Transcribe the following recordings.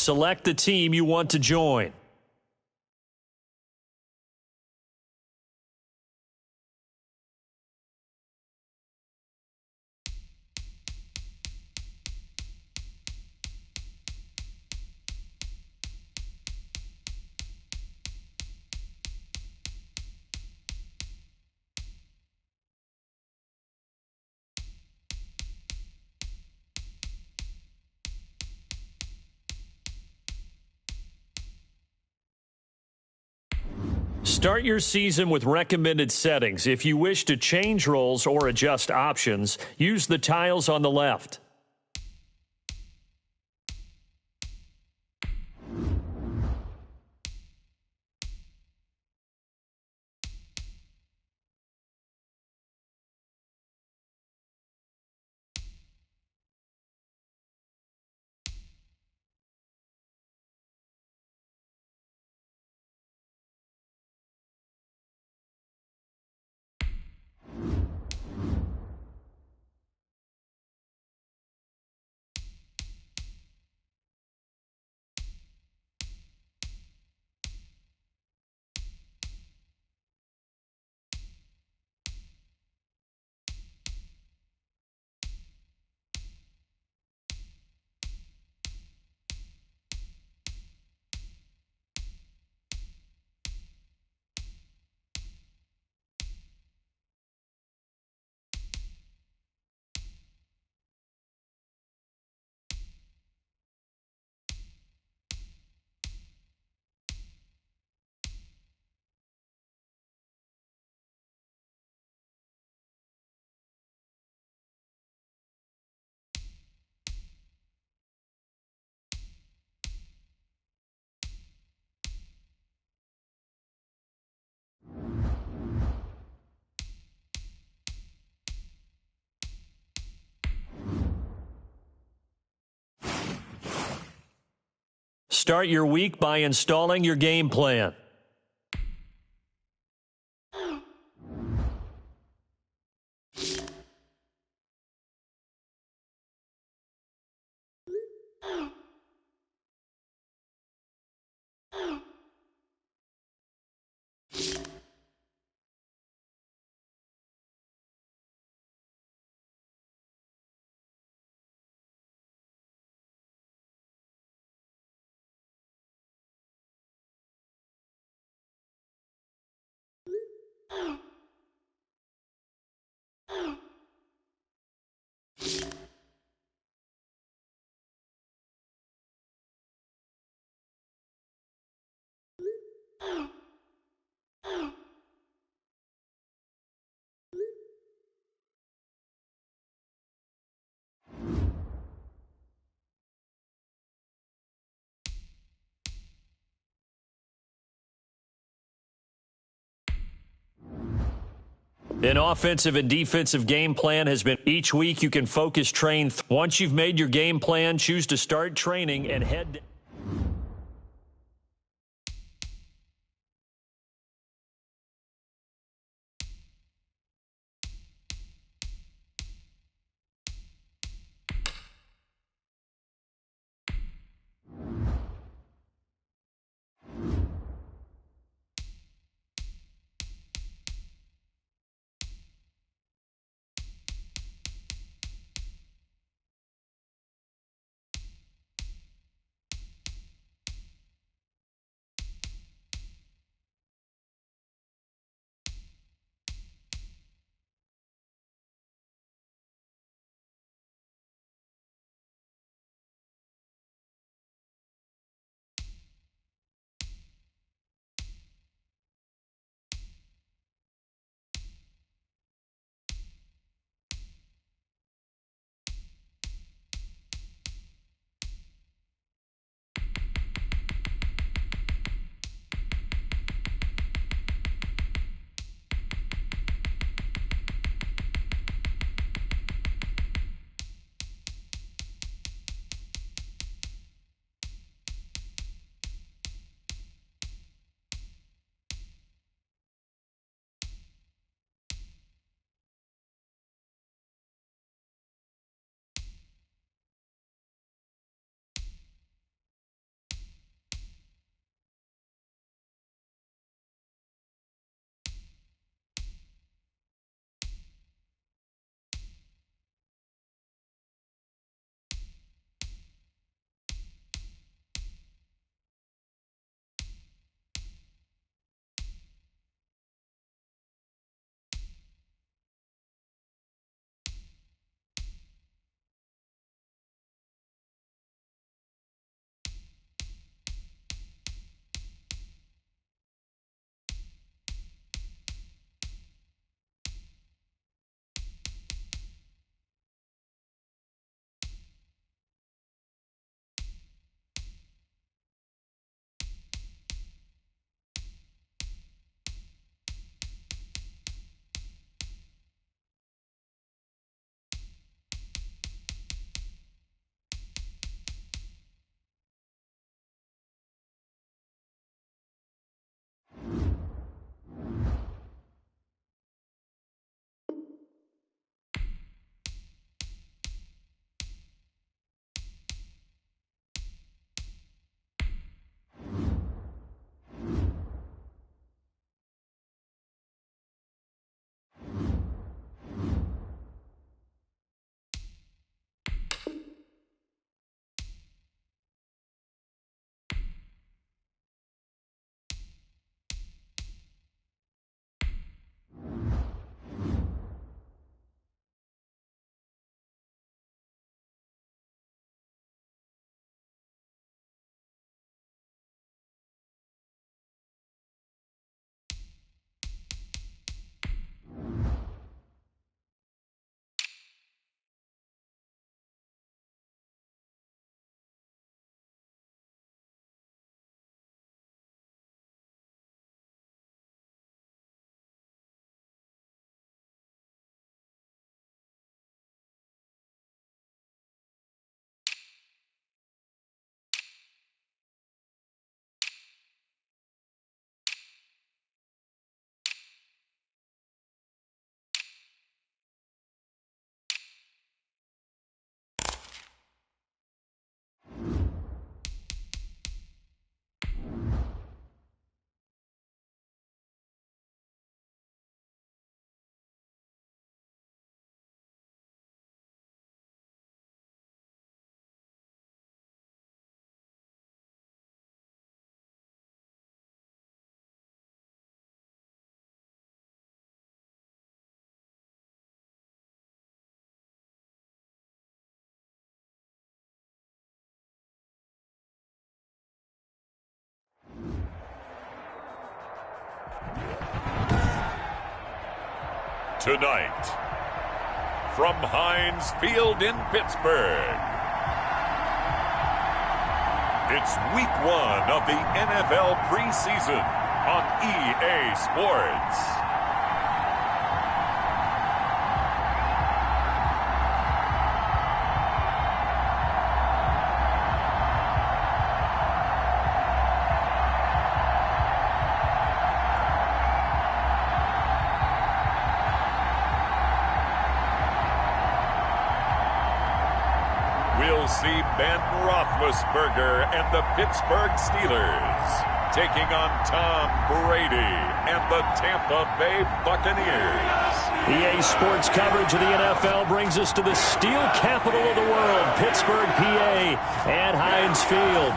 Select the team you want to join. Start your season with recommended settings. If you wish to change roles or adjust options, use the tiles on the left. Start your week by installing your game plan. An offensive and defensive game plan has been each week you can focus train. Once you've made your game plan, choose to start training and head. Tonight, from Heinz Field in Pittsburgh, it's week 1 of the NFL preseason on EA Sports. We'll see Ben Roethlisberger and the Pittsburgh Steelers taking on Tom Brady and the Tampa Bay Buccaneers. EA Sports coverage of the NFL brings us to the steel capital of the world, Pittsburgh, PA, at Heinz Field.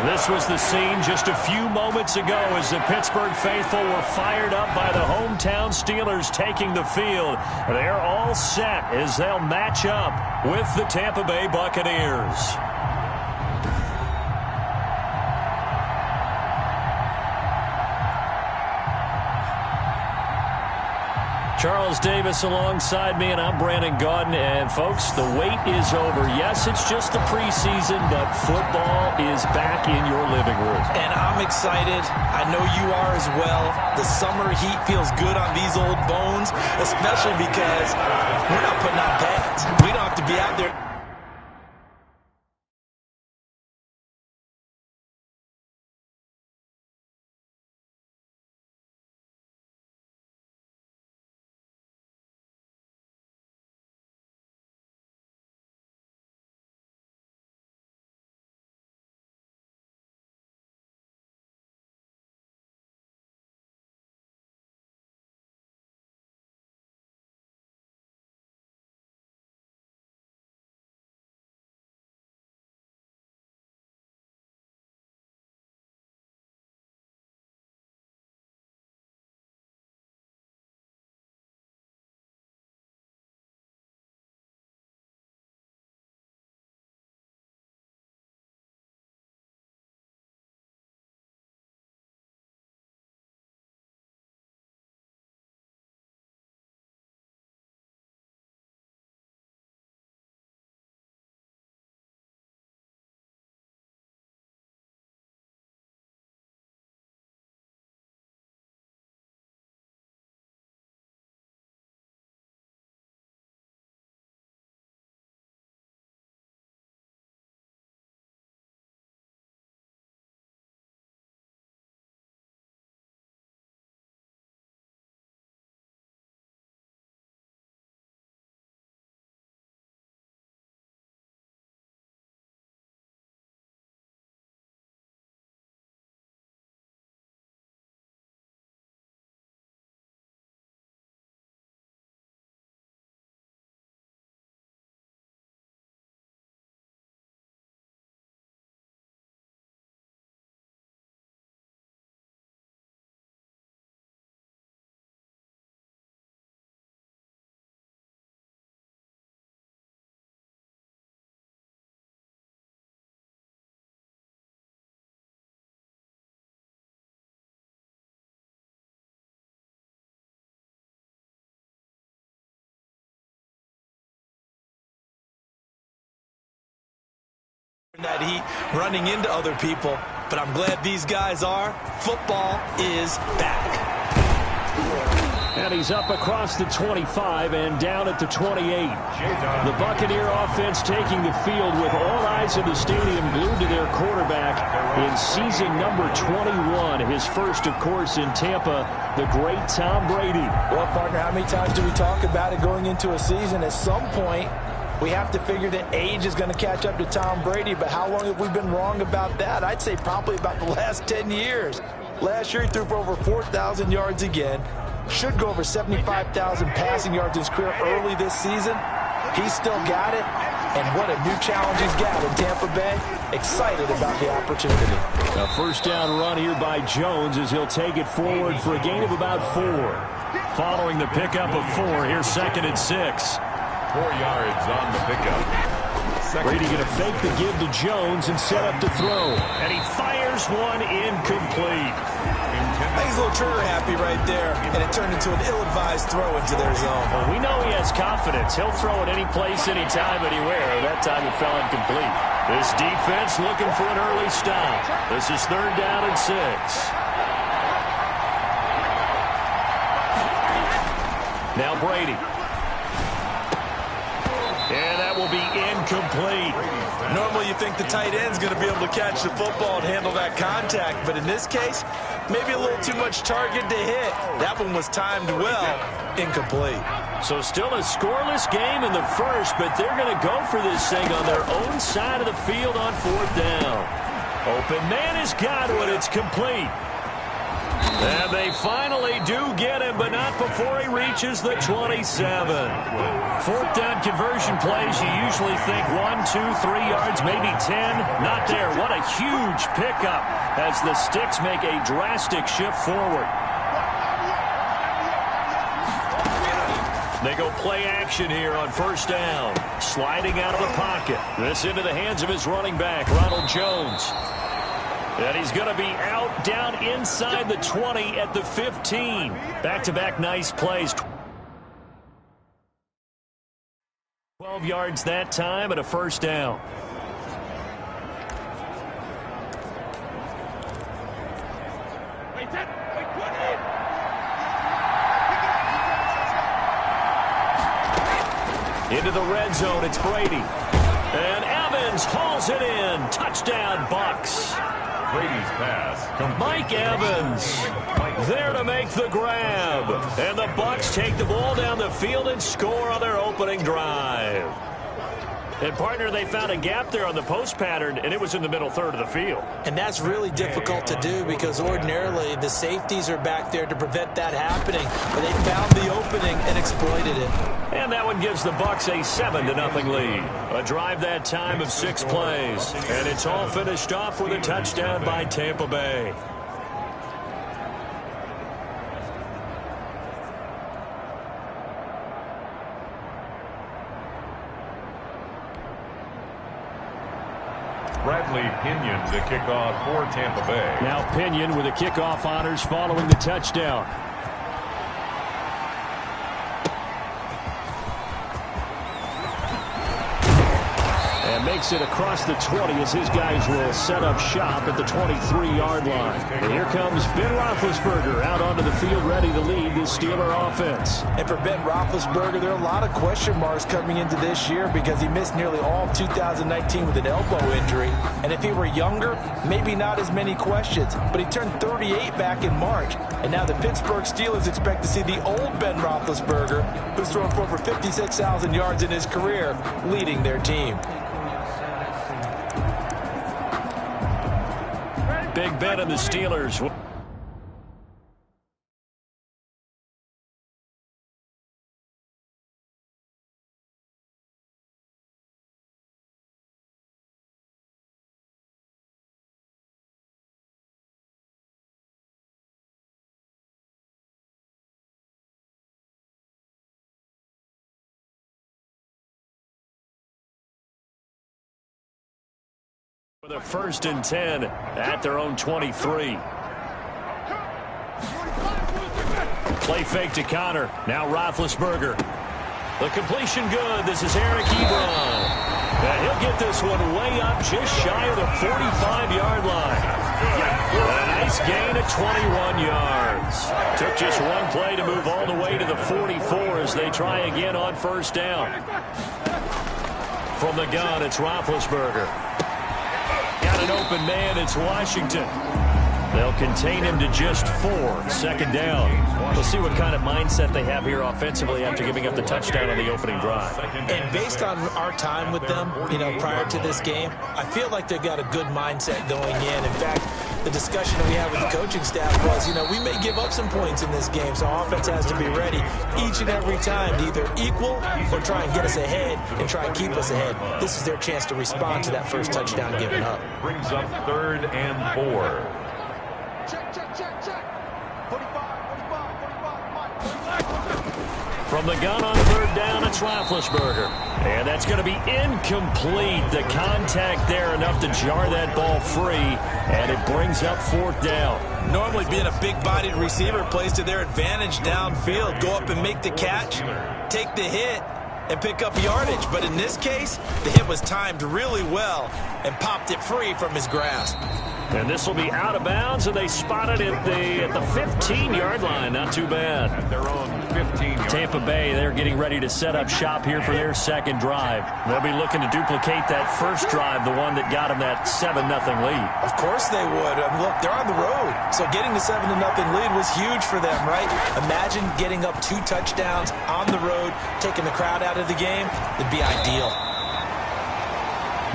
This was the scene just a few moments ago as the Pittsburgh faithful were fired up by the hometown Steelers taking the field. They're all set as they'll match up with the Tampa Bay Buccaneers. Charles Davis alongside me, and I'm Brandon Gaudin. And, folks, the wait is over. Yes, it's just the preseason, but football is back in your living room. And I'm excited. I know you are as well. The summer heat feels good on these old bones, especially because we're not putting on pads. We don't have to be out there. That heat running into other people, but I'm glad these guys are. Football is back. And he's up across the 25 and down at the 28. The Buccaneer offense taking the field with all eyes in the stadium glued to their quarterback in season number 21. His first, of course, in Tampa, the great Tom Brady. Well, partner, how many times do we talk about it going into a season? At some point, we have to figure that age is going to catch up to Tom Brady, but how long have we been wrong about that? I'd say probably about the last 10 years. Last year, he threw for over 4,000 yards again. Should go over 75,000 passing yards in his career early this season. He's still got it, and what a new challenge he's got in Tampa Bay. Excited about the opportunity. A first down run here by Jones as he'll take it forward for a gain of about 4. Following the pickup of 4, here's 2nd and 6. 4 yards on the pickup. Brady going to fake the give to Jones and set up to throw. And he fires first one incomplete. I think he's a little trigger happy right there, and it turned into an ill-advised throw into their zone. Well, we know he has confidence. He'll throw it any place, anytime, anywhere. That time it fell incomplete. This defense looking for an early stop. This is 3rd down and 6. Now Brady. And that will be incomplete. Normally you think the tight end's going to be able to catch the football and handle that contact, but in this case, maybe a little too much target to hit. That one was timed well, incomplete. So still a scoreless game in the first, but they're going to go for this thing on their own side of the field on 4th down. Open man has got it. It's complete. And they finally do get him, but not before he reaches the 27. 4th down conversion plays, you usually think 1, 2, 3 yards, maybe 10. Not there. What a huge pickup as the Sticks make a drastic shift forward. They go play action here on 1st down. Sliding out of the pocket. This into the hands of his running back, Ronald Jones. And he's going to be out down inside the 20 at the 15. Back-to-back nice plays. 12 yards that time and a 1st down. Into the red zone, it's Brady. And Evans hauls it in. Touchdown, Bucks. Brady's pass. Mike Evans there to make the grab. And the Bucks take the ball down the field and score on their opening drive. And, partner, they found a gap there on the post pattern, and it was in the middle 3rd of the field. And that's really difficult to do because ordinarily the safeties are back there to prevent that happening. But they found the opening and exploited it. And that one gives the Bucks a 7-0 lead. A drive that time of 6 plays. And it's all finished off with a touchdown by Tampa Bay. Bradley Pinion to kick off for Tampa Bay. Now Pinion with the kickoff honors following the touchdown. And makes it across the 20 as his guys will set up shop at the 23-yard line. And here comes Ben Roethlisberger out onto the field ready to lead this Steeler offense. And for Ben Roethlisberger, there are a lot of question marks coming into this year because he missed nearly all of 2019 with an elbow injury. And if he were younger, maybe not as many questions. But he turned 38 back in March. And now the Pittsburgh Steelers expect to see the old Ben Roethlisberger, who's thrown for over 56,000 yards in his career, leading their team. Big Ben and the Steelers. With a 1st and 10 at their own 23. Play fake to Connor. Now Roethlisberger. The completion good. This is Eric Ebron. And he'll get this one way up just shy of the 45-yard line. A nice gain of 21 yards. Took just one play to move all the way to the 44 as they try again on 1st down. From the gun, it's Roethlisberger. Got an open man, it's Washington. They'll contain him to just 4. 2nd down. We'll see what kind of mindset they have here offensively after giving up the touchdown on the opening drive. And based on our time with them, prior to this game, I feel like they've got a good mindset going in. In fact, the discussion that we had with the coaching staff was, we may give up some points in this game, so offense has to be ready each and every time to either equal or try and get us ahead and try and keep us ahead. This is their chance to respond to that first touchdown given up. Brings up 3rd and 4. From the gun on third down, it's Roethlisberger. And that's going to be incomplete. The contact there enough to jar that ball free, and it brings up fourth down. Normally being a big-bodied receiver plays to their advantage downfield. Go up and make the catch, take the hit, and pick up yardage. But in this case, the hit was timed really well and popped it free from his grasp. And this will be out of bounds, and they spot it at the 15-yard line. Not too bad. At their own 15-yard. Tampa Bay, they're getting ready to set up shop here for their second drive. They'll be looking to duplicate that first drive, the one that got them that 7-0 lead. Of course they would. I mean, look, they're on the road. So getting the 7-0 lead was huge for them, right? Imagine getting up 2 touchdowns on the road, taking the crowd out of the game. It'd be ideal.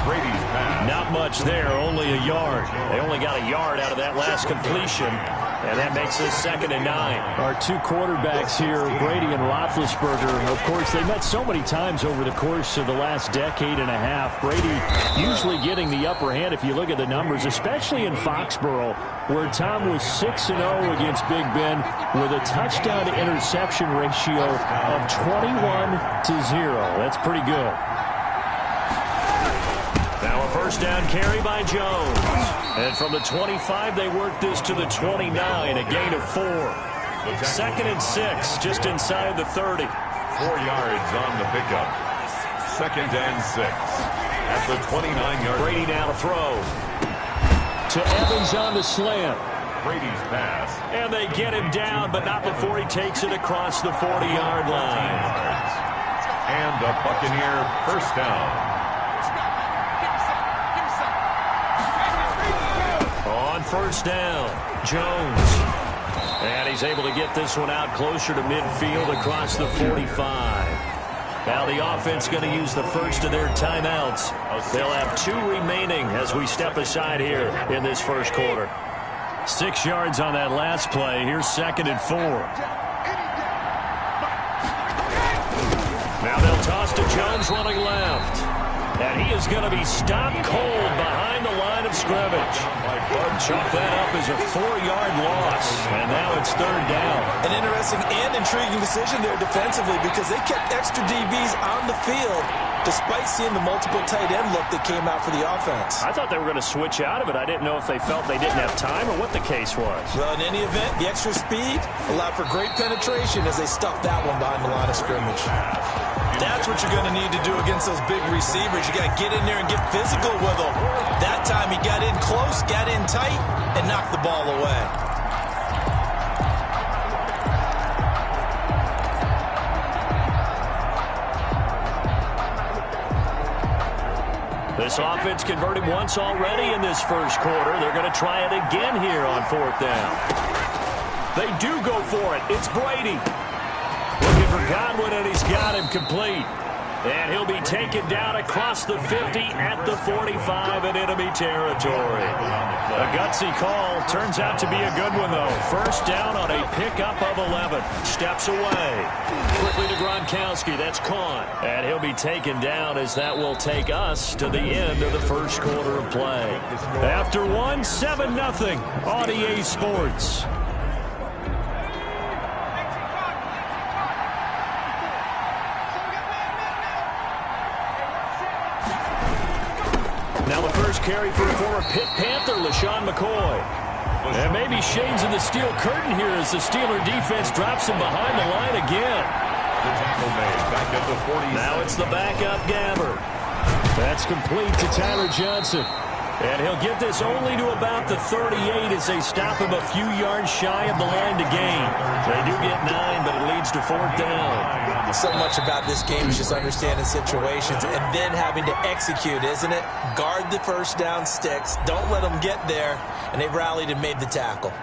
Brady's pass. Not much there, only a yard. They only got a yard out of that last completion, and that makes this 2nd and 9. Our two quarterbacks here, Brady and Roethlisberger, of course, they met so many times over the course of the last decade and a half. Brady usually getting the upper hand if you look at the numbers, especially in Foxborough, where Tom was 6-0 against Big Ben with a touchdown-to-interception ratio of 21-0. That's pretty good. Now a first down carry by Jones. And from the 25, they work this to the 29, a gain of 4. 2nd and 6, just inside the 30. 4 yards on the pickup. 2nd and 6. At the 29-yard. Brady now to throw. To Evans on the slant. Brady's pass. And they get him down, but not before he takes it across the 40-yard line. And a Buccaneer first down. First down, Jones. And he's able to get this one out closer to midfield across the 45. Now the offense going to use the first of their timeouts. They'll have 2 remaining as we step aside here in this first quarter. 6 yards on that last play. Here's 2nd and 4. Now they'll toss to Jones running left. And he is going to be stopped cold behind the line of scrimmage. Chalk that up as a 4-yard loss. And now it's 3rd down. An interesting and intriguing decision there defensively because they kept extra DBs on the field despite seeing the multiple tight end look that came out for the offense. I thought they were going to switch out of it. I didn't know if they felt they didn't have time or what the case was. Well, in any event, the extra speed allowed for great penetration as they stuffed that one behind the line of scrimmage. That's what you're going to need to do against those big receivers. You got to get in there and get physical with them. That time he got in close, got in tight, and knocked the ball away. This offense converted once already in this first quarter. They're going to try it again here on 4th down. They do go for it. It's Brady. Looking for Godwin, and he's got him complete. And he'll be taken down across the 50 at the 45 in enemy territory. A gutsy call. Turns out to be a good one, though. First down on a pickup of 11. Steps away. Quickly to Gronkowski. That's caught. And he'll be taken down as that will take us to the end of the first quarter of play. After one, 7-0 on EA Sports. Now the first carry for former Pitt Panther, LaShawn McCoy. And maybe shades of the steel curtain here as the Steeler defense drops him behind the line again. The tackle made back at the 40. Now it's the backup Gabbert. That's complete to Tyler Johnson. And he'll get this only to about the 38 as they stop him a few yards shy of the line to gain. They do get 9, but it leads to 4th down. So much about this game is just understanding situations and then having to execute, isn't it? Guard the first down sticks. Don't let them get there. And they rallied and made the tackle.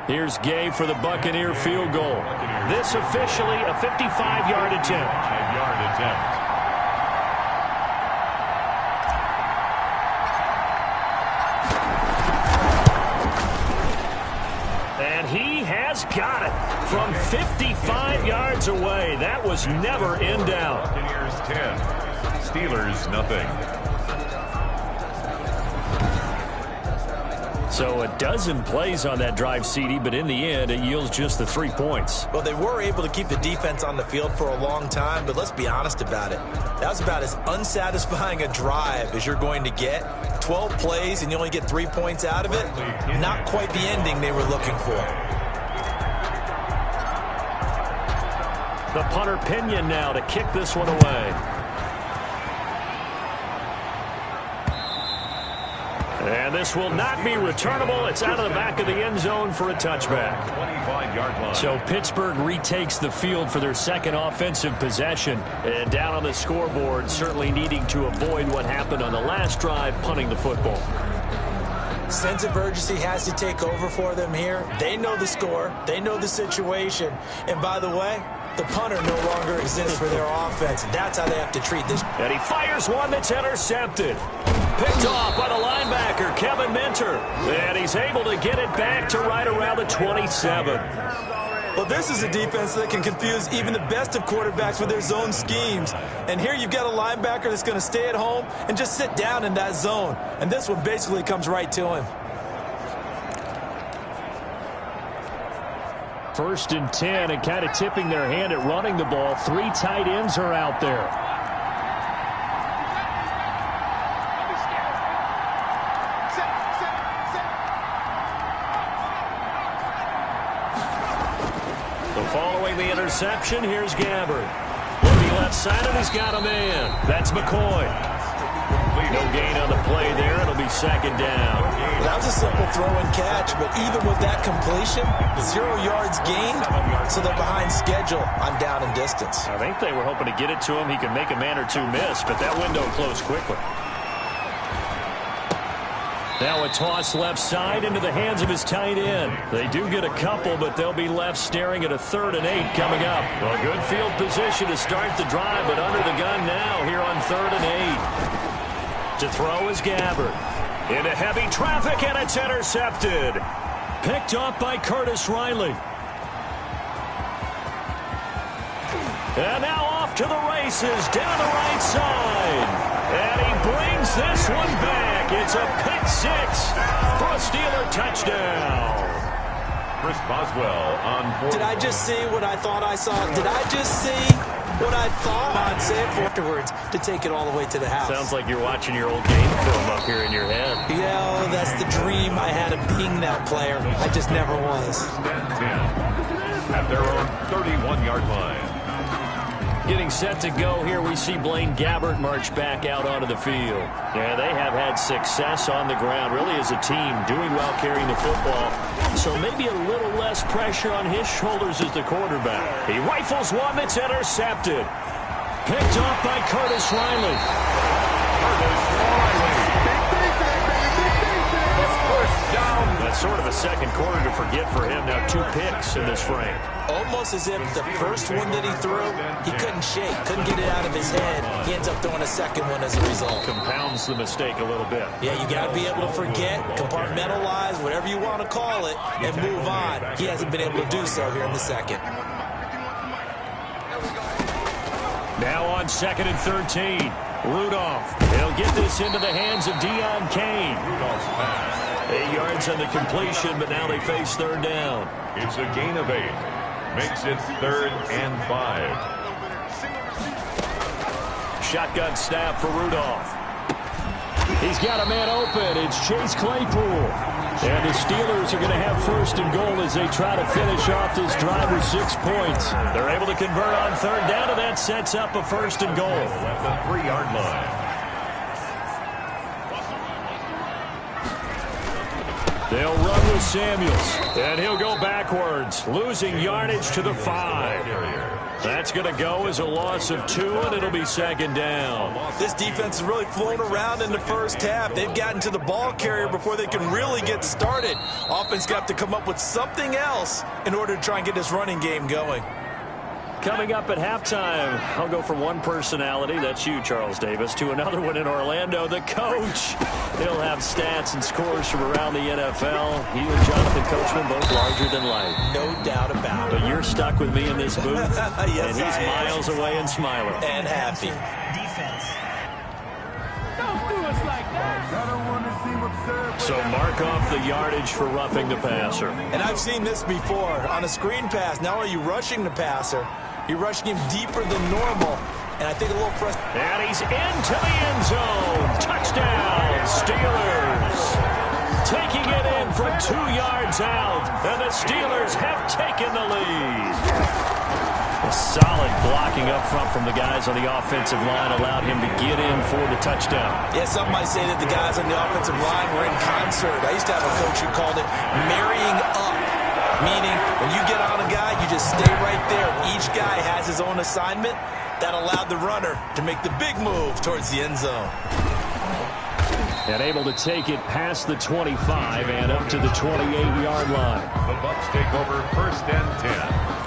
Here's Gay for the Buccaneer field goal. This officially a 55-yard attempt. 5-yard attempt. And he has got it from 55 yards away. That was never in doubt. Buccaneers 10, Steelers nothing. So a dozen plays on that drive, CD, but in the end, it yields just the 3 points. Well, they were able to keep the defense on the field for a long time, but let's be honest about it. That was about as unsatisfying a drive as you're going to get. 12 plays and you only get 3 points out of it. Not quite the ending they were looking for. The punter Pinion now to kick this one away. And this will not be returnable. It's out of the back of the end zone for a touchback. 25-yard line. So Pittsburgh retakes the field for their second offensive possession. And down on the scoreboard, certainly needing to avoid what happened on the last drive, punting the football. Sense of urgency has to take over for them here. They know the score. They know the situation. And by the way, the punter no longer exists for their offense. That's how they have to treat this. And he fires one that's intercepted. Picked off by the linebacker, Kevin Minter. And he's able to get it back to right around the 27. Well, this is a defense that can confuse even the best of quarterbacks with their zone schemes. And here you've got a linebacker that's going to stay at home and just sit down in that zone. And this one basically comes right to him. 1st and 10, and kind of tipping their hand at running the ball. 3 tight ends are out there. So following the interception, here's Gabbard. Looking left side, and he's got a man. That's McCoy. No gain on the play there. It'll be 2nd down. That was a simple throw and catch, but even with that completion, 0 yards gained, so they're behind schedule on down and distance. I think they were hoping to get it to him. He could make a man or two miss, but that window closed quickly. Now a toss left side into the hands of his tight end. They do get a couple, but they'll be left staring at a 3rd and 8 coming up. Well, good field position to start the drive, but under the gun now here on 3rd and 8. To throw is Gabbard. Into heavy traffic, and it's intercepted. Picked up by Curtis Riley. And now off to the races, down the right side. And he brings this one back. It's a pick 6 for a Steeler touchdown. Chris Boswell on 4. Did I just see what I thought I saw? Did I just see what I thought I'd say it afterwards to take it all the way to the house? Sounds like you're watching your old game film up here in your head. Yeah, that's the dream I had of being that player. I just never was. 10 at their own 31-yard line. Getting set to go here, we see Blaine Gabbert march back out onto the field. Yeah, they have had success on the ground, really as a team, doing well carrying the football. So maybe a little less pressure on his shoulders as the quarterback. He rifles one that's intercepted. Picked off by Curtis Riley. That's sort of a second quarter to forget for him. Now 2 picks in this frame. Almost as if the first one that he threw, he couldn't shake, couldn't get it out of his head. He ends up throwing a second one as a result. Compounds the mistake a little bit. Yeah, you got to be able to forget, compartmentalize, whatever you want to call it, and move on. He hasn't been able to do so here in the second. Now on 2nd and 13. Rudolph. He'll get this into the hands of Deion Kane. Rudolph's pass. 8 yards on the completion, but now they face 3rd down. It's a gain of 8. Makes it 3rd and 5. Shotgun snap for Rudolph. He's got a man open. It's Chase Claypool. And the Steelers are going to have 1st and goal as they try to finish off this drive with 6 points. They're able to convert on 3rd down, and that sets up a 1st and goal. At the 3-yard line. They'll run with Samuels, and he'll go backwards, losing yardage to the 5. That's going to go as a loss of 2, and it'll be 2nd down. This defense has really flown around in the first half. They've gotten to the ball carrier before they can really get started. Offense got to come up with something else in order to try and get this running game going. Coming up at halftime, I'll go from one personality, that's you, Charles Davis, to another one in Orlando, the coach. He'll have stats and scores from around the NFL. He and Jonathan Coachman both larger than life. No doubt about it. But you're stuck with me in this booth, yes, and he's miles away and smiling. And happy. Defense. Don't do us like that. I don't want to see what So mark off the yardage for roughing the passer. And I've seen this before. On a screen pass, not only are you rushing the passer, you're rushing him deeper than normal. And I think a little frustrating. And he's into the end zone. Touchdown, Steelers. Taking it in from 2 yards out. And the Steelers have taken the lead. A solid blocking up front from the guys on the offensive line allowed him to get in for the touchdown. Yeah, some might say that the guys on the offensive line were in concert. I used to have a coach who called it marrying up, meaning when you get on a guy, you just stay right there. Each guy has his own assignment. That allowed the runner to make the big move towards the end zone. And able to take it past the 25 and up to the 28-yard line. The Bucs take over 1st and 10.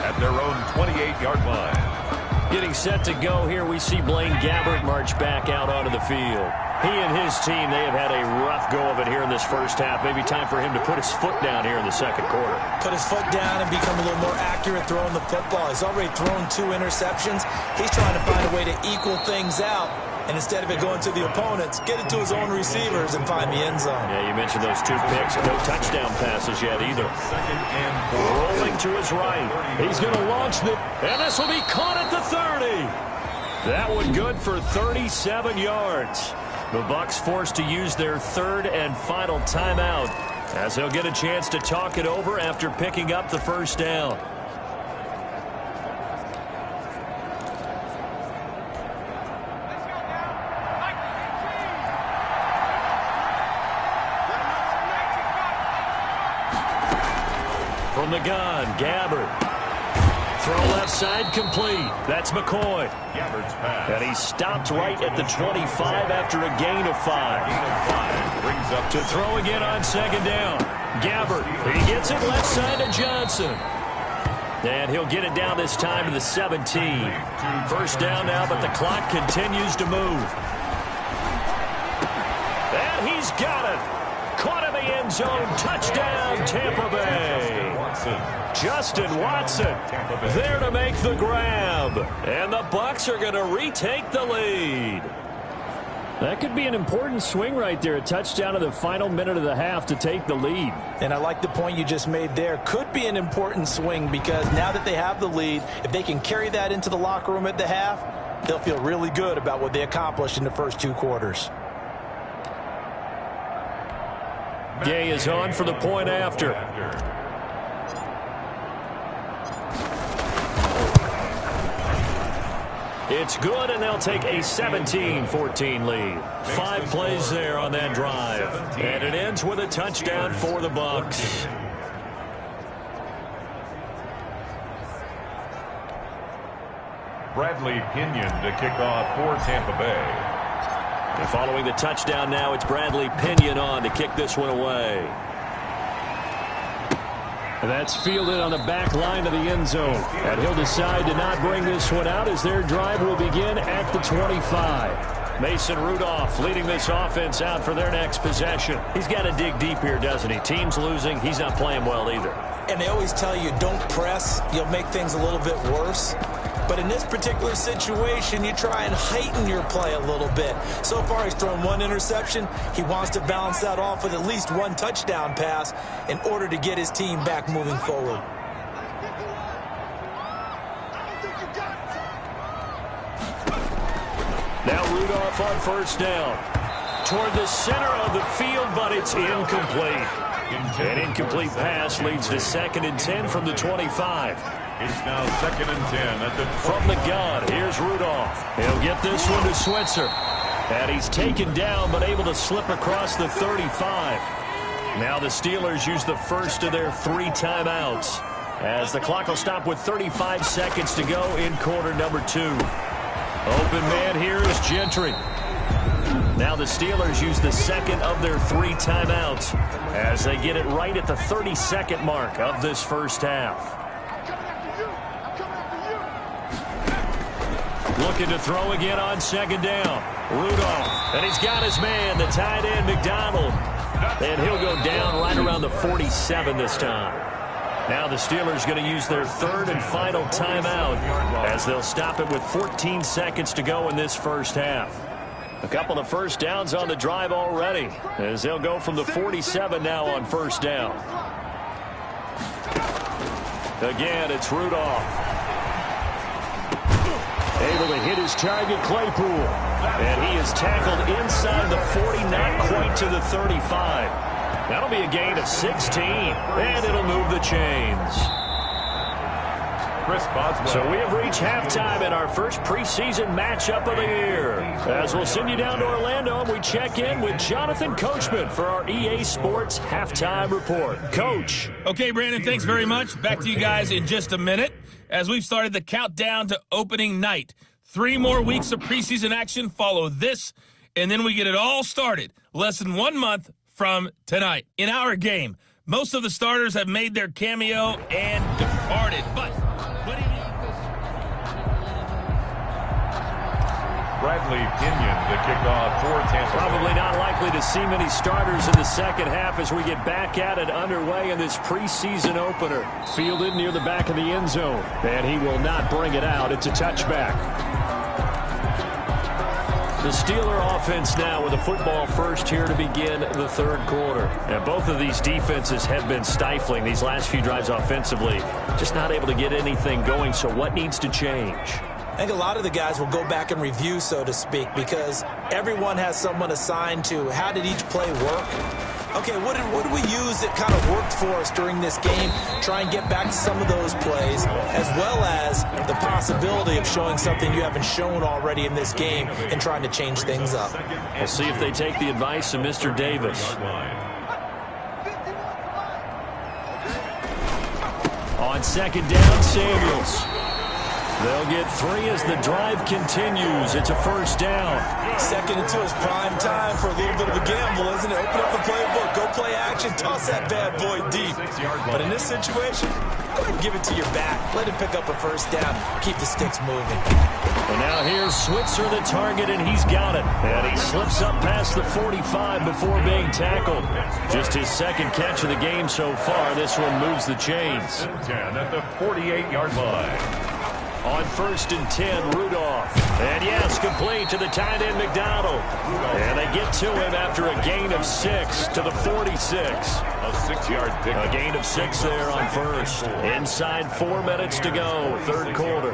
At their own 28-yard line. Getting set to go here, we see Blaine Gabbert march back out onto the field. He and his team, they have had a rough go of it here in this first half. Maybe time for him to put his foot down here in the second quarter. Put his foot down and become a little more accurate throwing the football. He's already thrown 2 interceptions. He's trying to find a way to equal things out. And instead of it going to the opponents, get it to his own receivers and find the end zone. Yeah, you mentioned those 2 picks. No touchdown passes yet either. Rolling to his right. He's going to launch the... And this will be caught at the 30. That one good for 37 yards. The Bucs forced to use their 3rd and final timeout as they'll get a chance to talk it over after picking up the first down. From the gun, Gabbert. Throw left side complete. That's McCoy. Gabbert's pass. And he stopped right at the 25 after a gain of 5. Brings up To throw again on 2nd down. Gabbert. He gets it left side to Johnson. And he'll get it down this time to the 17. First down now, but the clock continues to move. And he's got it. Caught in the end zone. Touchdown, Tampa Bay. Justin Watson there to make the grab. And the Bucs are going to retake the lead. That could be an important swing right there. A touchdown in the final minute of the half to take the lead. And I like the point you just made there. Could be an important swing because now that they have the lead, if they can carry that into the locker room at the half, they'll feel really good about what they accomplished in the first 2 quarters. Gay is on for the point after. It's good, and they'll take a 17-14 lead. 5 plays there on that drive. And it ends with a touchdown for the Bucs. Bradley Pinion to kick off for Tampa Bay. And following the touchdown now, it's Bradley Pinion on to kick this one away. And that's fielded on the back line of the end zone. And he'll decide to not bring this one out as their drive will begin at the 25. Mason Rudolph leading this offense out for their next possession. He's got to dig deep here, doesn't he? Team's losing. He's not playing well either. And they always tell you, don't press. You'll make things a little bit worse. But in this particular situation, you try and heighten your play a little bit. So far, he's thrown 1 interception. He wants to balance that off with at least 1 touchdown pass in order to get his team back moving forward. Now Rudolph on first down. Toward the center of the field, but it's incomplete. An incomplete pass leads to 2nd and 10 from the 25. It's now 2nd and 10 at the... From the gun, here's Rudolph. He'll get this one to Switzer. And he's taken down, but able to slip across the 35. Now the Steelers use the first of their 3 timeouts, as the clock will stop with 35 seconds to go in quarter number 2. Open man here is Gentry. Now the Steelers use the 2nd of their 3 timeouts as they get it right at the 32nd mark of this first half. Looking to throw again on 2nd down. Rudolph, and he's got his man, the tight end, McDonald. And he'll go down right around the 47 this time. Now the Steelers going to use their 3rd and final timeout as they'll stop it with 14 seconds to go in this first half. A couple of first downs on the drive already, as they'll go from the 47 now on first down. Again, it's Rudolph. Able to hit his target, Claypool. And he is tackled inside the 40, not quite to the 35. That'll be a gain of 16, and it'll move the chains. So we have reached halftime in our first preseason matchup of the year. As we'll send you down to Orlando, and we check in with Jonathan Coachman for our EA Sports Halftime Report. Coach. Okay, Brandon, thanks very much. Back to you guys in just a minute as we've started the countdown to opening night. 3 more weeks of preseason action follow this, and then we get it all started less than 1 month from tonight. In our game, most of the starters have made their cameo and departed, but Bradley Pinion, the kickoff for Tampa. Probably not likely to see many starters in the second half as we get back at it underway in this preseason opener. Fielded near the back of the end zone, and he will not bring it out. It's a touchback. The Steeler offense now with a football first here to begin the third quarter. And both of these defenses have been stifling these last few drives offensively. Just not able to get anything going, so what needs to change? I think a lot of the guys will go back and review, so to speak, because everyone has someone assigned to how did each play work. Okay, what did we use that kind of worked for us during this game? Try and get back to some of those plays, as well as the possibility of showing something you haven't shown already in this game and trying to change things up. We'll see if they take the advice of Mr. Davis. On second down, Samuels. They'll get 3 as the drive continues. It's a first down. Second and 2 is prime time for a little bit of a gamble, isn't it? Open up the playbook, go play action, toss that bad boy deep. But in this situation, go ahead and give it to your back. Let him pick up a first down. Keep the sticks moving. And now here's Switzer, the target, and he's got it. And he slips up past the 45 before being tackled. Just his second catch of the game so far. This one moves the chains. 10 at the 48-yard line. On first and 10, Rudolph. And yes, complete to the tight end, McDonald. And they get to him after a gain of 6 to the 46. A 6-yard pick. A gain of 6 there on first. Inside 4 minutes to go, third quarter.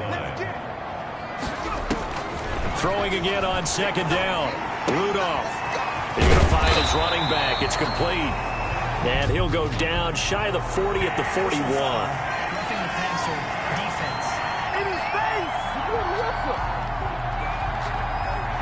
Throwing again on second down. Rudolph. He's going to find his running back. It's complete. And he'll go down shy of the 40 at the 41.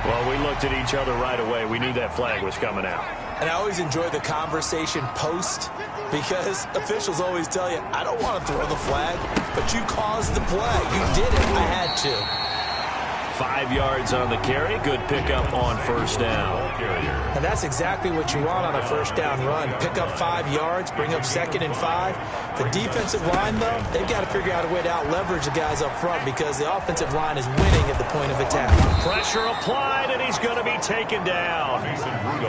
Well, we looked at each other right away. We knew that flag was coming out. And I always enjoy the conversation post because officials always tell you, I don't want to throw the flag, but you caused the play. You did it. I had to. 5 yards on the carry. Good pickup on first down. And that's exactly what you want on a first down run. Pick up 5 yards, bring up second and 5. The defensive line, though, they've got to figure out a way to out-leverage the guys up front because the offensive line is winning at the point of attack. Pressure applied, and he's going to be taken down.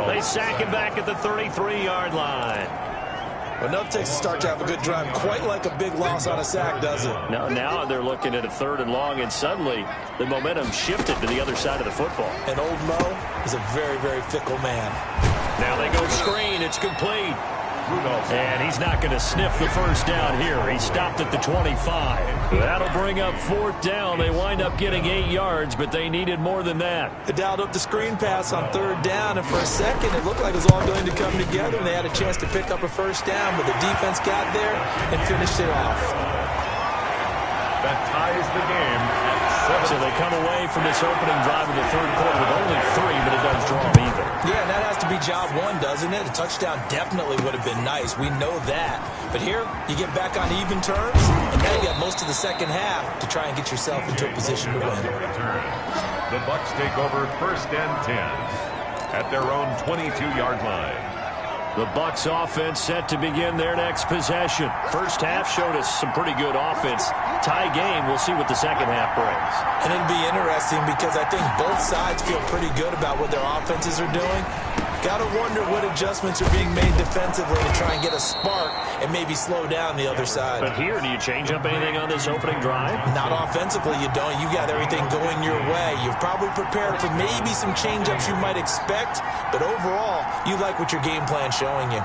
They sack him back at the 33-yard line. Well, no, it takes a start to have a good drive. Quite like a big loss on a sack, does it? No, now they're looking at a 3rd and long, and suddenly the momentum shifted to the other side of the football. And old Mo is a very, very fickle man. Now they go screen. It's complete. And he's not going to sniff the first down here. He stopped at the 25. That'll bring up 4th down. They wind up getting 8 yards, but they needed more than that. They dialed up the screen pass on 3rd down, and for a second it looked like it was all going to come together, and they had a chance to pick up a first down, but the defense got there and finished it off. That ties the game at 7. So they come away from this opening drive in the third quarter with only 3, but it does draw them even. Yeah, and that has to be job one, doesn't it? A touchdown definitely would have been nice. We know that. But here, you get back on even terms, and now you got most of the second half to try and get yourself into a position to win. The Bucs take over first and 10 at their own 22-yard line. The Bucs offense set to begin their next possession. First half showed us some pretty good offense. Tie game, we'll see what the second half brings. And it'll be interesting because I think both sides feel pretty good about what their offenses are doing. Got to wonder what adjustments are being made defensively to try and get a spark and maybe slow down the other side. But here, do you change up anything on this opening drive? Not offensively, you don't. You got everything going your way. You've probably prepared for maybe some change-ups you might expect, but overall, you like what your game plan's showing you.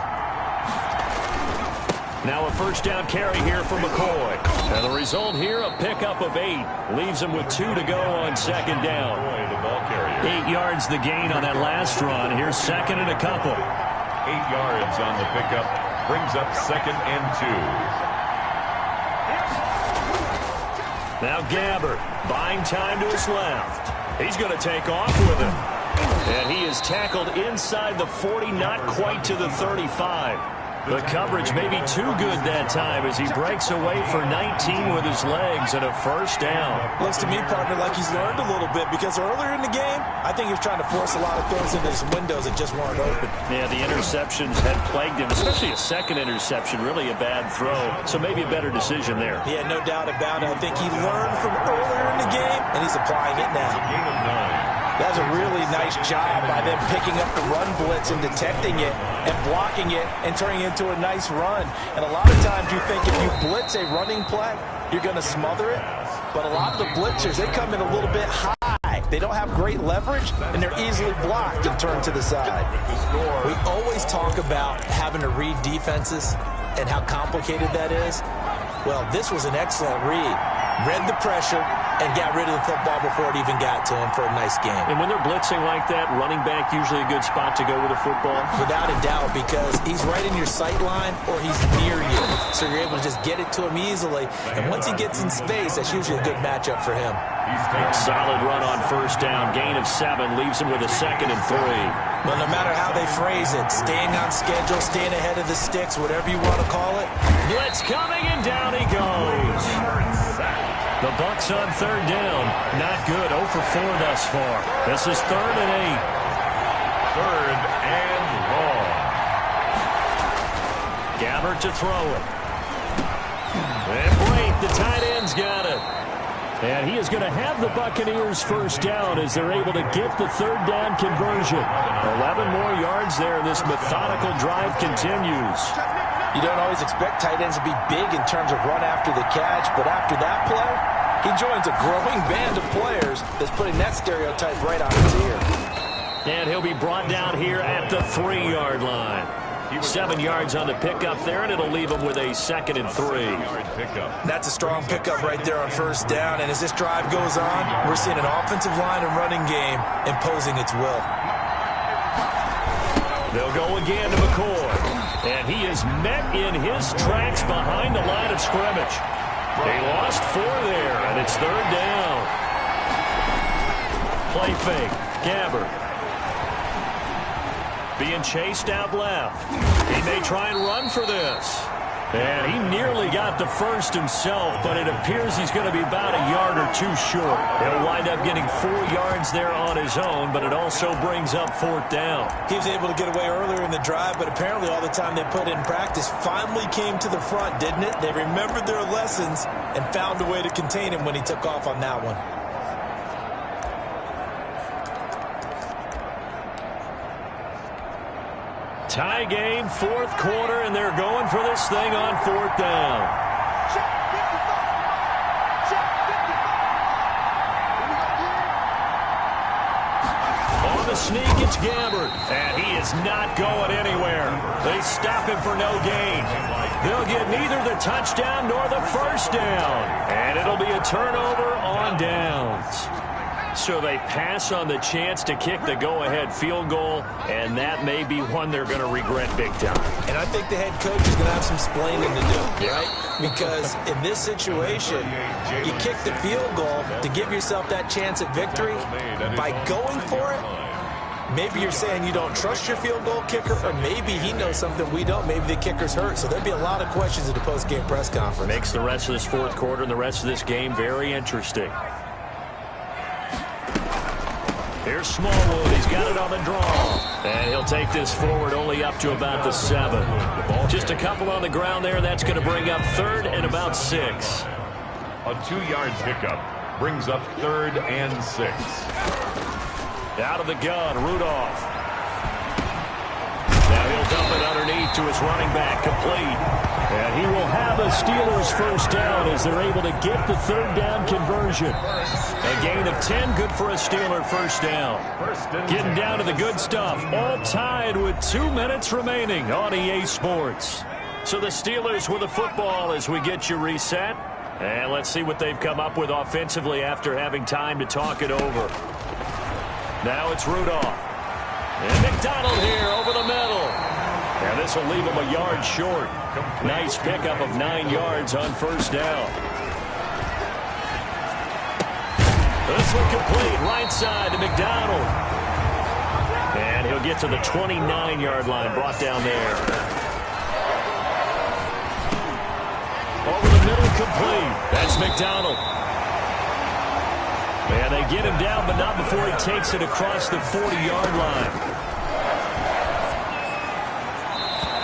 Now a first down carry here for McCoy. And the result here, a pickup of 8. Leaves him with 2 to go on second down. 8 yards the gain on that last run. Here's second and a couple. 8 yards on the pickup. Brings up second and 2. Now Gabbert buying time to his left. He's going to take off with him. And he is tackled inside the 40, not quite to the 35. The coverage may be too good that time as he breaks away for 19 with his legs and a first down. Looks to me, partner, like he's learned a little bit because earlier in the game, I think he was trying to force a lot of throws into his windows that just weren't open. Yeah, the interceptions had plagued him, especially a second interception, really a bad throw. So maybe a better decision there. Yeah, no doubt about it. I think he learned from earlier in the game, and he's applying it now. Gain of 9. That's a really nice job by them picking up the run blitz and detecting it and blocking it and turning it into a nice run. And a lot of times you think if you blitz a running play, you're going to smother it. But a lot of the blitzers, they come in a little bit high. They don't have great leverage, and they're easily blocked and turned to the side. We always talk about having to read defenses and how complicated that is. Well, this was an excellent read. Read the pressure and got rid of the football before it even got to him for a nice game. And when they're blitzing like that, running back usually a good spot to go with a football? Without a doubt, because he's right in your sight line or he's near you. So you're able to just get it to him easily. And once he gets in space, that's usually a good matchup for him. Solid run on first down. Gain of 7 leaves him with a second and 3. Well, no matter how they phrase it, staying on schedule, staying ahead of the sticks, whatever you want to call it. Blitz coming, and down he goes. The Bucs on third down. Not good. 0 for 4 thus far. This is 3rd and 8. 3rd and long. Gabbert to throw it. And Brake, the tight end's got it. And he is going to have the Buccaneers first down as they're able to get the third down conversion. 11 more yards there. This methodical drive continues. You don't always expect tight ends to be big in terms of run after the catch, but after that play, he joins a growing band of players that's putting that stereotype right on his ear. And he'll be brought down here at the 3-yard line. 7 yards on the pickup there, and it'll leave him with a second and 3. That's a strong pickup right there on first down, and as this drive goes on, we're seeing an offensive line and running game imposing its will. They'll go again to McCoy, and he is met in his tracks behind the line of scrimmage. They lost 4 there, and it's 3rd down. Play fake, Gabbert. Being chased out left. He may try and run for this. And he nearly got the first himself, but it appears he's going to be about a yard or 2 short. He'll wind up getting 4 yards there on his own, but it also brings up 4th down. He was able to get away earlier in the drive, but apparently all the time they put in practice finally came to the front, didn't it? They remembered their lessons and found a way to contain him when he took off on that one. Tie game, 4th quarter, and they're going for this thing on 4th down. On the sneak, it's Gabbert, and he is not going anywhere. They stop him for no gain. They'll get neither the touchdown nor the first down, and it'll be a turnover on downs. So they pass on the chance to kick the go-ahead field goal, and that may be one they're going to regret big time. And I think the head coach is going to have some splaining to do, right? Because in this situation, you kick the field goal to give yourself that chance at victory. By going for it, maybe you're saying you don't trust your field goal kicker, or maybe he knows something we don't. Maybe the kicker's hurt. So there'll be a lot of questions at the post-game press conference. Makes the rest of this 4th quarter and the rest of this game very interesting. Here's Smallwood. He's got it on the draw. And he'll take this forward only up to about the 7. Just a couple on the ground there. That's going to bring up 3rd and about 6. A 2-yard pickup brings up 3rd and 6. Out of the gun, Rudolph. dump it underneath to his running back, complete. And he will have a Steelers first down as they're able to get the third down conversion. A gain of 10, good for a Steeler first down. Getting down to the good stuff, all tied with 2 minutes remaining on EA Sports. So the Steelers with the football as we get you reset. And let's see what they've come up with offensively after having time to talk it over. Now it's Rudolph. And McDonald here over the middle. And this will leave him a yard short. Nice pickup of 9 yards on first down. This one complete, right side to McDonald. And he'll get to the 29-yard line, brought down there. Over the middle, complete. That's McDonald. And they get him down, but not before he takes it across the 40-yard line.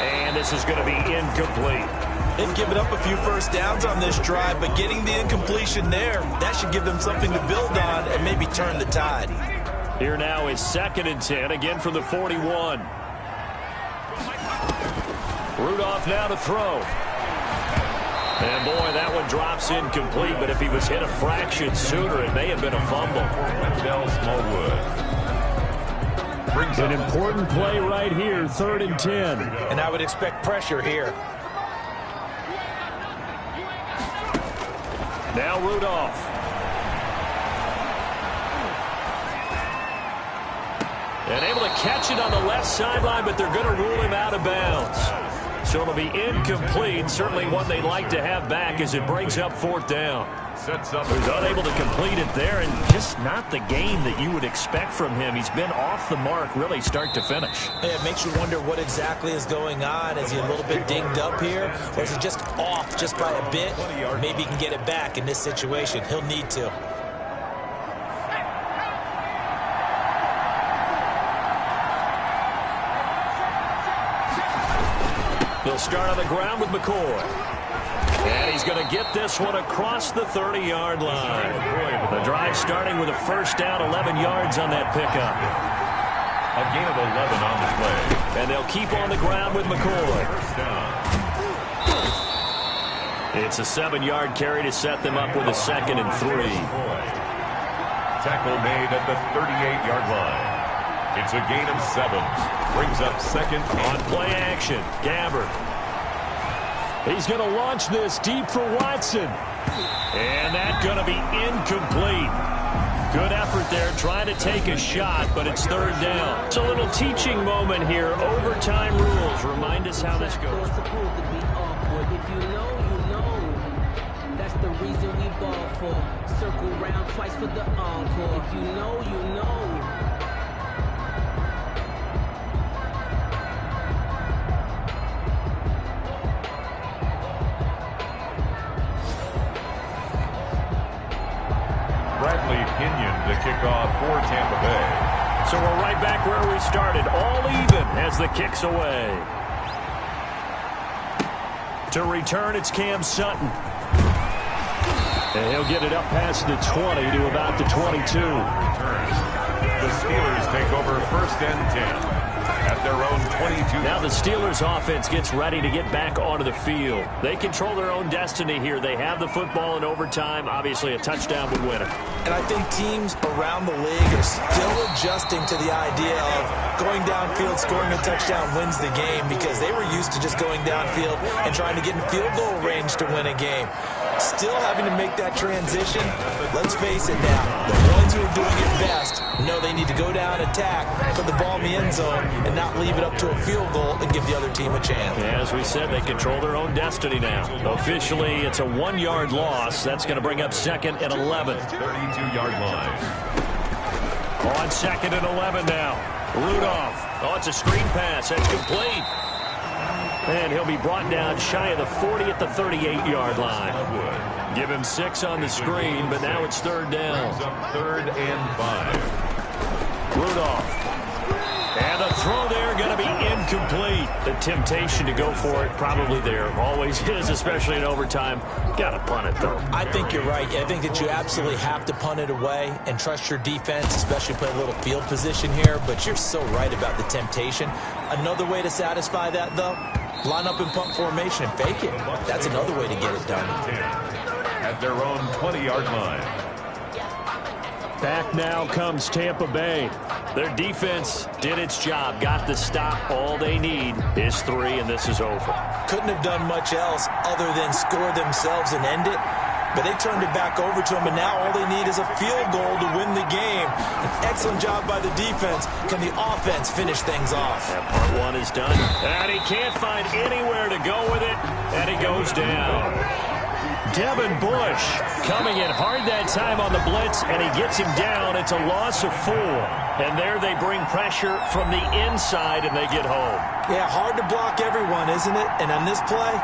And this is going to be incomplete. They've given up a few first downs on this drive, but getting the incompletion there, that should give them something to build on and maybe turn the tide. Here now is 2nd and 10, again from the 41. Rudolph now to throw. And boy, that one drops incomplete, but if he was hit a fraction sooner, it may have been a fumble. Wendell Smallwood. An important play right here, 3rd and 10. And I would expect pressure here. Now Rudolph. And able to catch it on the left sideline, but they're going to rule him out of bounds. So it'll be incomplete, certainly one they'd like to have back as it brings up 4th down. He's unable to complete it there, and just not the game that you would expect from him. He's been off the mark really start to finish. Yeah, it makes you wonder what exactly is going on. Is he a little bit dinged up here, or is he just off just by a bit? Maybe he can get it back in this situation. He'll need to. He'll start on the ground with McCoy. And he's going to get this one across the 30-yard line. The drive starting with a first down, 11 yards on that pickup. A gain of 11 on the play. And they'll keep on the ground with McCoy. It's a 7-yard carry to set them up with a 2nd and 3. Tackle made at the 38-yard line. It's a gain of 7. Brings up 2nd on play action. Gabbard. He's going to launch this deep for Watson. And that's going to be incomplete. Good effort there trying to take a shot, but it's 3rd down. It's a little teaching moment here. Overtime rules. Remind us how this goes. It's supposed to be awkward. If you know, you know. That's the reason we ball for. Circle round twice for the encore. If you know, you know. Kenyon to kick off for Tampa Bay. So we're right back where we started, all even as the kick's away. To return, it's Cam Sutton. And he'll get it up past the 20 to about the 22. The Steelers take over 1st and 10. At their own 22. Now the Steelers offense gets ready to get back onto the field. They control their own destiny here. They have the football in overtime. Obviously, a touchdown would win it. And I think teams around the league are still adjusting to the idea of going downfield, scoring a touchdown wins the game, because they were used to just going downfield and trying to get in field goal range to win a game. Still having to make that transition. Let's face it now, the ones who are doing it best know they need to go down, attack, put the ball in the end zone, and not leave it up to a field goal and give the other team a chance. As we said, they control their own destiny now. Officially, it's a 1-yard loss. That's going to bring up 2nd and 11. 32-yard line. On 2nd and 11 now. Rudolph. Oh, it's a screen pass. That's complete. And he'll be brought down shy of the 40 at the 38-yard line. Give him 6 on the screen, but now it's 3rd down. 3rd and 5. Rudolph. And the the throw there going to be incomplete. The temptation to go for it probably there. Always is, especially in overtime. Got to punt it, though. I think you're right. I think that you absolutely have to punt it away and trust your defense, especially play a little field position here. But you're so right about the temptation. Another way to satisfy that, though, line up in punt formation and fake it. That's another way to get it done. At their own 20-yard line. Back now comes Tampa Bay. Their defense did its job, got the stop. All they need is 3, and this is over. Couldn't have done much else other than score themselves and end it. But they turned it back over to them, and now all they need is a field goal to win the game. An excellent job by the defense. Can the offense finish things off? That part 1 is done. And he can't find anywhere to go with it, and he goes down. Devin Bush coming in hard that time on the blitz, and he gets him down. It's a loss of 4. And there they bring pressure from the inside, and they get home. Yeah, hard to block everyone, isn't it? And on this play,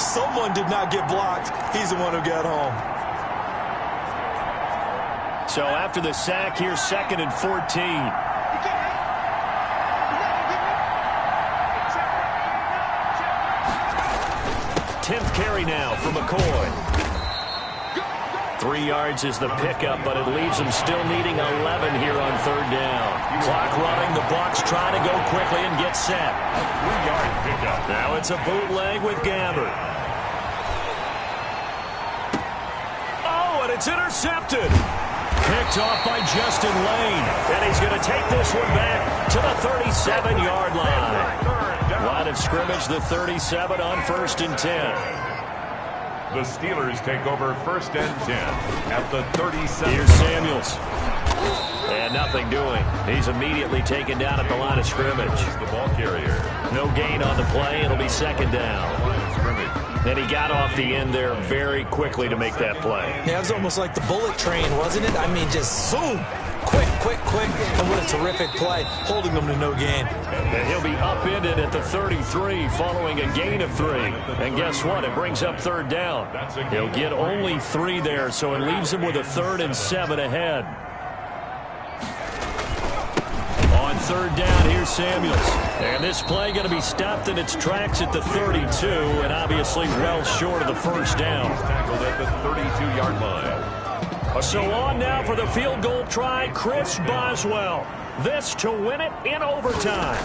someone did not get blocked. He's the one who got home. So after the sack, here's 2nd and 14. 10th carry now for McCoy. 3 yards is the pickup, but it leaves them still needing 11 here on 3rd down. Clock running. The Bucs try to go quickly and get set. 3-yard pickup. Now it's a bootleg with Gabbert. Oh, and it's intercepted. Picked off by Justin Lane. And he's going to take this one back to the 37-yard line. Line of scrimmage, the 37 on 1st and 10. The Steelers take over 1st and 10 at the 37. Here's Samuels. And nothing doing. He's immediately taken down at the line of scrimmage. The ball carrier. No gain on the play. It'll be 2nd down. Then he got off the end there very quickly to make that play. Yeah, it was almost like the bullet train, wasn't it? I mean, just zoom. Quick, quick, quick. And what a terrific play, holding them to no gain. And he'll be upended at the 33 following a gain of 3. And guess what? It brings up 3rd down. He'll get only 3 there, so it leaves him with a 3rd and 7 ahead. On 3rd down, here's Samuels. And this play going to be stopped in its tracks at the 32, and obviously well short of the 1st down. Tackled at the 32-yard line. So on now for the field goal try, Chris Boswell. This to win it in overtime.